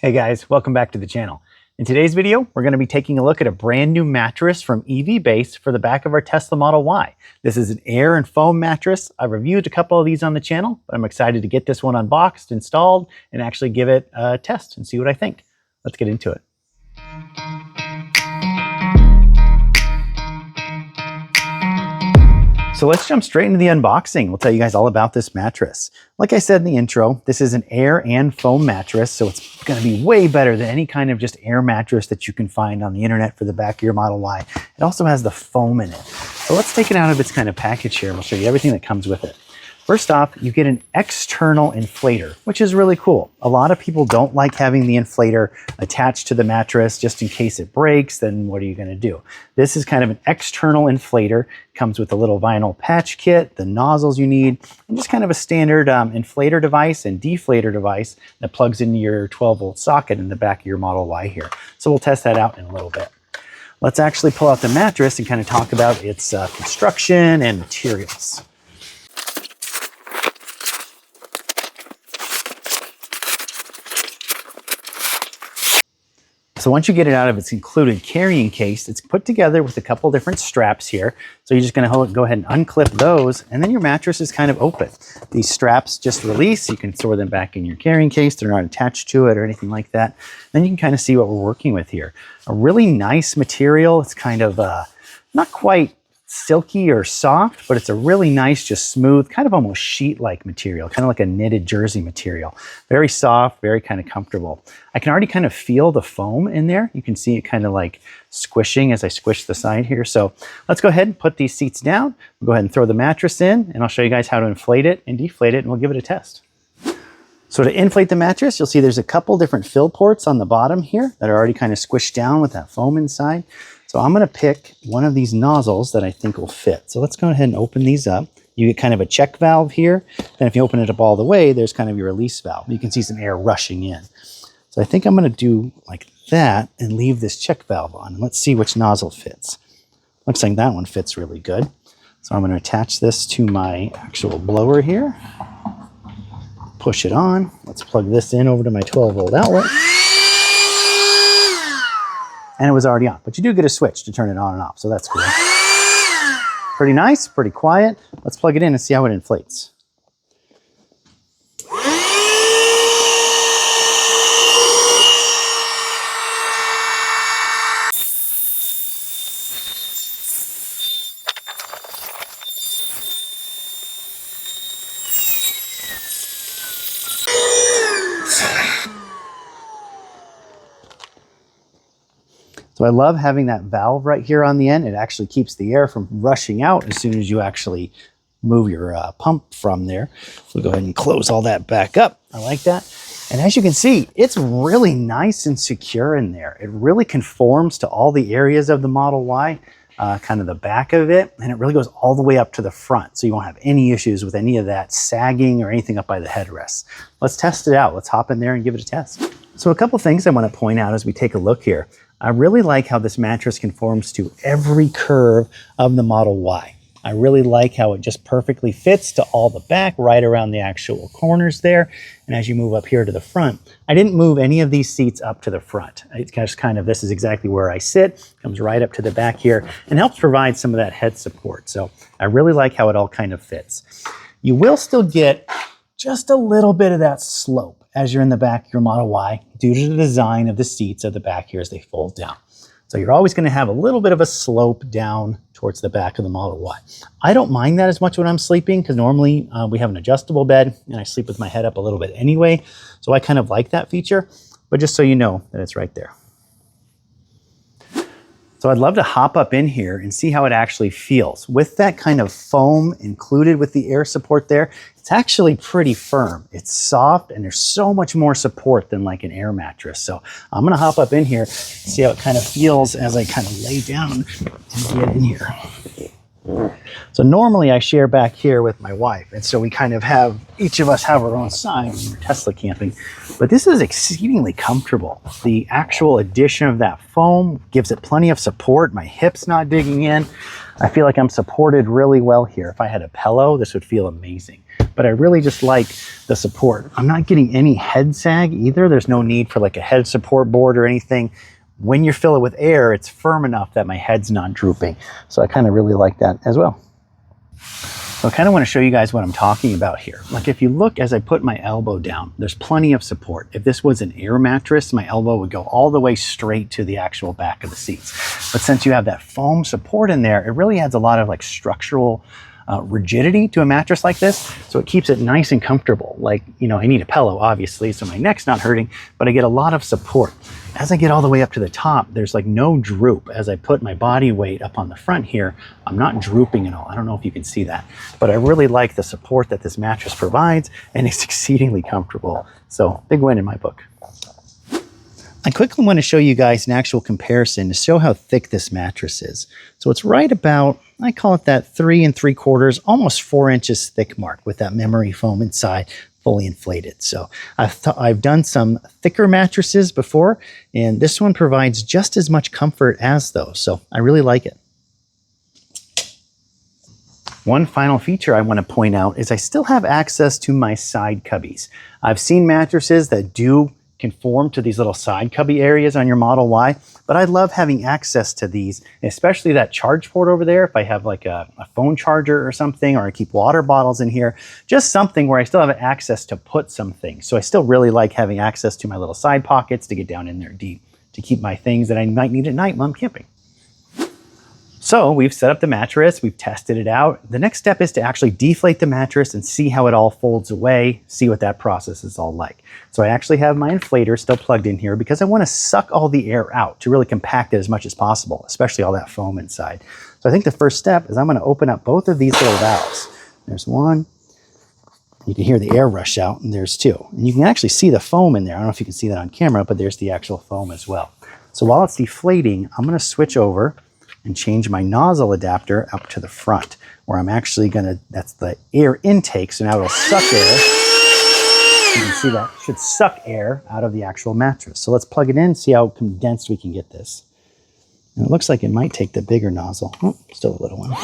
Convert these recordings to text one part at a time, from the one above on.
Hey guys, welcome back to the channel. In today's video, we're going to be taking a look at a brand new mattress from EV Base for the back of our Tesla Model Y. This is an air and foam mattress. I've reviewed a couple of these on the channel, but I'm excited to get this one unboxed, installed, and actually give it a test and see what I think. Let's get into it. So let's jump straight into the unboxing. We'll tell you guys all about this mattress. Like I said in the intro, this is an air and foam mattress, so it's going to be way better than any kind of just air mattress that you can find on the internet for the back of your Model Y. It also has the foam in it. So let's take it out of its kind of package here and we'll show you everything that comes with it. First off, you get an external inflator, which is really cool. A lot of people don't like having the inflator attached to the mattress just in case it breaks. Then what are you going to do? This is kind of an external inflator. Comes with a little vinyl patch kit, the nozzles you need, and just kind of a standard inflator device and deflator device that plugs into your 12-volt socket in the back of your Model Y here. So we'll test that out in a little bit. Let's actually pull out the mattress and kind of talk about its construction and materials. So once you get it out of its included carrying case, it's put together with a couple different straps here. So you're just going to go ahead and unclip those, and then your mattress is kind of open. These straps just release. You can store them back in your carrying case. They're not attached to it or anything like that. Then you can kind of see what we're working with here. A really nice material. It's kind of not quite silky or soft, but it's a really nice, just smooth, kind of almost sheet-like material, kind of like a knitted jersey material. Very soft, very kind of comfortable. I can already kind of feel the foam in there. You can see it kind of like squishing as I squish the side here. So let's go ahead and put these seats down. We'll go ahead and throw the mattress in, and I'll show you guys how to inflate it and deflate it, and we'll give it a test. So to inflate the mattress, you'll see there's a couple different fill ports on the bottom here that are already kind of squished down with that foam inside. So I'm going to pick one of these nozzles that I think will fit. So let's go ahead and open these up. You get kind of a check valve here. Then if you open it up all the way, there's kind of your release valve. You can see some air rushing in. So I think I'm going to do like that and leave this check valve on. And let's see which nozzle fits. Looks like that one fits really good. So I'm going to attach this to my actual blower here. Push it on. Let's plug this in over to my 12-volt outlet. And it was already on, but you do get a switch to turn it on and off, so that's cool. Pretty nice, pretty quiet. Let's plug it in and see how it inflates. So I love having that valve right here on the end. It actually keeps the air from rushing out as soon as you actually move your pump from there. We'll go ahead and close all that back up. I like that. And as you can see, it's really nice and secure in there. It really conforms to all the areas of the Model Y, kind of the back of it, and it really goes all the way up to the front. So you won't have any issues with any of that sagging or anything up by the headrest. Let's test it out. Let's hop in there and give it a test. So a couple things I want to point out as we take a look here. I really like how this mattress conforms to every curve of the Model Y. I really like how it just perfectly fits to all the back, right around the actual corners there. And as you move up here to the front, I didn't move any of these seats up to the front. It's just kind of, this is exactly where I sit, comes right up to the back here, and helps provide some of that head support. So I really like how it all kind of fits. You will still get just a little bit of that slope as you're in the back of your Model Y due to the design of the seats at the back here as they fold down. So you're always going to have a little bit of a slope down towards the back of the Model Y. I don't mind that as much when I'm sleeping because normally we have an adjustable bed and I sleep with my head up a little bit anyway. So I kind of like that feature, but just so you know that it's right there. So I'd love to hop up in here and see how it actually feels. With that kind of foam included with the air support there, it's actually pretty firm. It's soft and there's so much more support than like an air mattress. So I'm gonna hop up in here and see how it kind of feels as I kind of lay down and get in here. So normally I share back here with my wife, and so we kind of have, each of us have our own side when we're Tesla camping, but this is exceedingly comfortable. The actual addition of that foam gives it plenty of support. My hip's not digging in. I feel like I'm supported really well here. If I had a pillow, this would feel amazing. but I really just like the support. I'm not getting any head sag either. There's no need for like a head support board or anything. When you fill it with air, it's firm enough that my head's not drooping. So I kind of really like that as well. So I kind of want to show you guys what I'm talking about here. Like if you look as I put my elbow down, there's plenty of support. If this was an air mattress, my elbow would go all the way straight to the actual back of the seats. But since you have that foam support in there, it really adds a lot of like structural rigidity to a mattress like this. So it keeps it nice and comfortable. Like, you know, I need a pillow obviously, so my neck's not hurting, but I get a lot of support. As I get all the way up to the top, there's like no droop. As I put my body weight up on the front here, I'm not drooping at all. I don't know if you can see that, but I really like the support that this mattress provides, and it's exceedingly comfortable. So big win in my book. I quickly want to show you guys an actual comparison to show how thick this mattress is. So it's right about, I call it that 3 3/4, almost 4 inches thick mark with that memory foam inside, fully inflated. So I've done some thicker mattresses before, and this one provides just as much comfort as those. So I really like it. One final feature I want to point out is I still have access to my side cubbies. I've seen mattresses that do conform to these little side cubby areas on your Model Y, but I love having access to these, especially that charge port over there. If I have like a phone charger or something, or I keep water bottles in here, just something where I still have access to put some things. So I still really like having access to my little side pockets to get down in there deep, to keep my things that I might need at night while I'm camping. So we've set up the mattress, we've tested it out. The next step is to actually deflate the mattress and see how it all folds away, see what that process is all like. So I actually have my inflator still plugged in here because I want to suck all the air out to really compact it as much as possible, especially all that foam inside. So I think the first step is I'm going to open up both of these little valves. There's one. You can hear the air rush out, and there's two. And you can actually see the foam in there. I don't know if you can see that on camera, but there's the actual foam as well. So while it's deflating, I'm going to switch over and change my nozzle adapter up to the front, where I'm actually gonna, that's the air intake, so now it'll suck air. You can see that should suck air out of the actual mattress. So let's plug it in, see how condensed we can get this. And it looks like it might take the bigger nozzle. Oh, still a little one.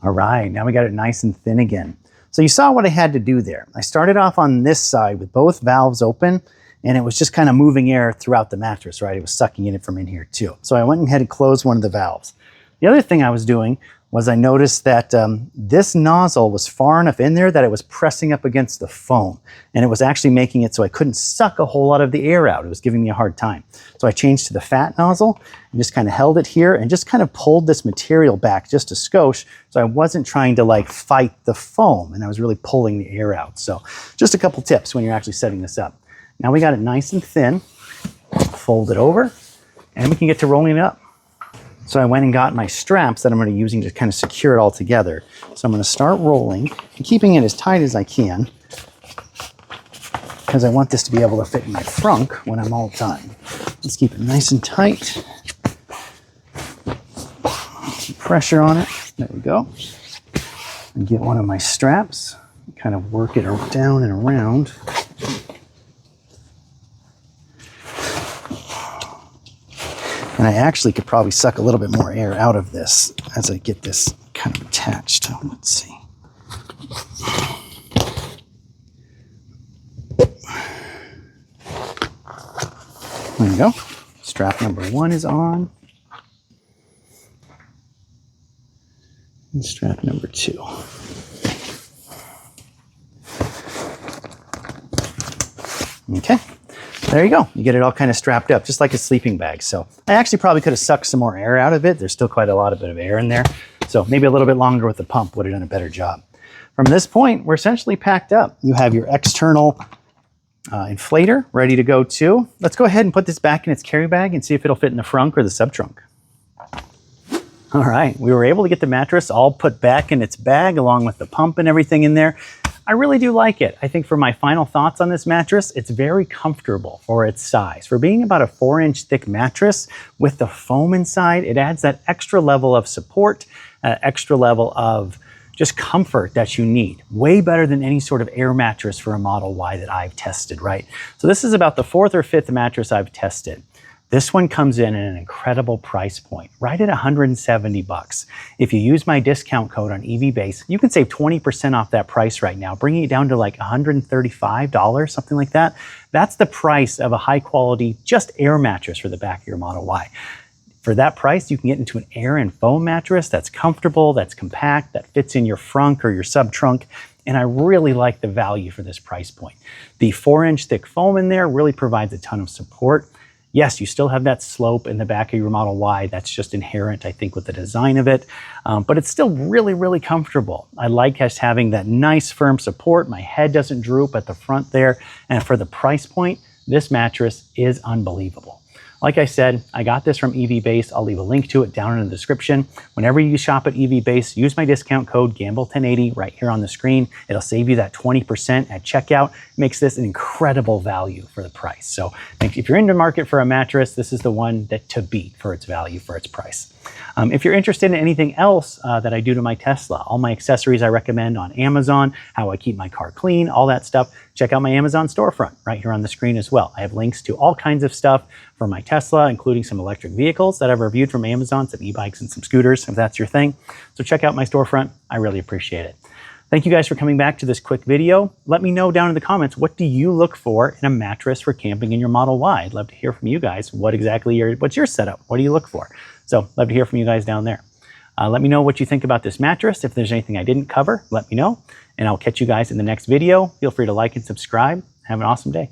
All right, now we got it nice and thin again. So you saw what I had to do there. I started off on this side with both valves open, and it was just kind of moving air throughout the mattress, right? It was sucking in it from in here too. So I went ahead and closed one of the valves. The other thing I was doing was I noticed that this nozzle was far enough in there that it was pressing up against the foam, and it was actually making it so I couldn't suck a whole lot of the air out. It was giving me a hard time. So I changed to the fat nozzle and just kind of held it here and just kind of pulled this material back just a skosh, so I wasn't trying to like fight the foam, and I was really pulling the air out. So just a couple tips when you're actually setting this up. Now we got it nice and thin, fold it over, and we can get to rolling it up. So I went and got my straps that I'm going to be using to kind of secure it all together. So I'm going to start rolling and keeping it as tight as I can, because I want this to be able to fit in my frunk when I'm all done. Let's keep it nice and tight. Keep pressure on it. There we go. And get one of my straps, kind of work it down and around. And I actually could probably suck a little bit more air out of this as I get this kind of attached. Let's see. There you go. Strap number 1 is on. And strap number 2. Okay. There you go. You get it all kind of strapped up, just like a sleeping bag. So I actually probably could have sucked some more air out of it. There's still quite a lot of bit of air in there. So maybe a little bit longer with the pump would have done a better job. From this point, we're essentially packed up. You have your external inflator ready to go too. Let's go ahead and put this back in its carry bag and see if it'll fit in the frunk or the sub trunk. All right, we were able to get the mattress all put back in its bag along with the pump and everything in there. I really do like it. I think for my final thoughts on this mattress, it's very comfortable for its size. For being about a 4-inch thick mattress with the foam inside, it adds that extra level of support, extra level of just comfort that you need. Way better than any sort of air mattress for a Model Y that I've tested, right? So this is about the 4th or 5th mattress I've tested. This one comes in at an incredible price point, right at 170 bucks. If you use my discount code on EVBase, you can save 20% off that price right now, bringing it down to like $135, something like that. That's the price of a high quality, just air mattress for the back of your Model Y. For that price, you can get into an air and foam mattress that's comfortable, that's compact, that fits in your frunk or your sub trunk. And I really like the value for this price point. The 4-inch thick foam in there really provides a ton of support. Yes, you still have that slope in the back of your Model Y. That's just inherent, I think, with the design of it. But it's still really, really comfortable. I like just having that nice firm support. My head doesn't droop at the front there. And for the price point, this mattress is unbelievable. Like I said, I got this from EVBase. I'll leave a link to it down in the description. Whenever you shop at EVBase, use my discount code GAMBLE1080 right here on the screen. It'll save you that 20% at checkout. Makes this an incredible value for the price. So if you're in the market for a mattress, this is the one to beat for its value, for its price. If you're interested in anything else that I do to my Tesla, all my accessories I recommend on Amazon, how I keep my car clean, all that stuff, check out my Amazon storefront right here on the screen as well. I have links to all kinds of stuff for my Tesla, including some electric vehicles that I've reviewed from Amazon, some e-bikes and some scooters, if that's your thing. So check out my storefront. I really appreciate it. Thank you guys for coming back to this quick video. Let me know down in the comments, what do you look for in a mattress for camping in your Model Y? I'd love to hear from you guys. What's your setup? What do you look for? So love to hear from you guys down there. Let me know what you think about this mattress. If there's anything I didn't cover, let me know. And I'll catch you guys in the next video. Feel free to like and subscribe. Have an awesome day.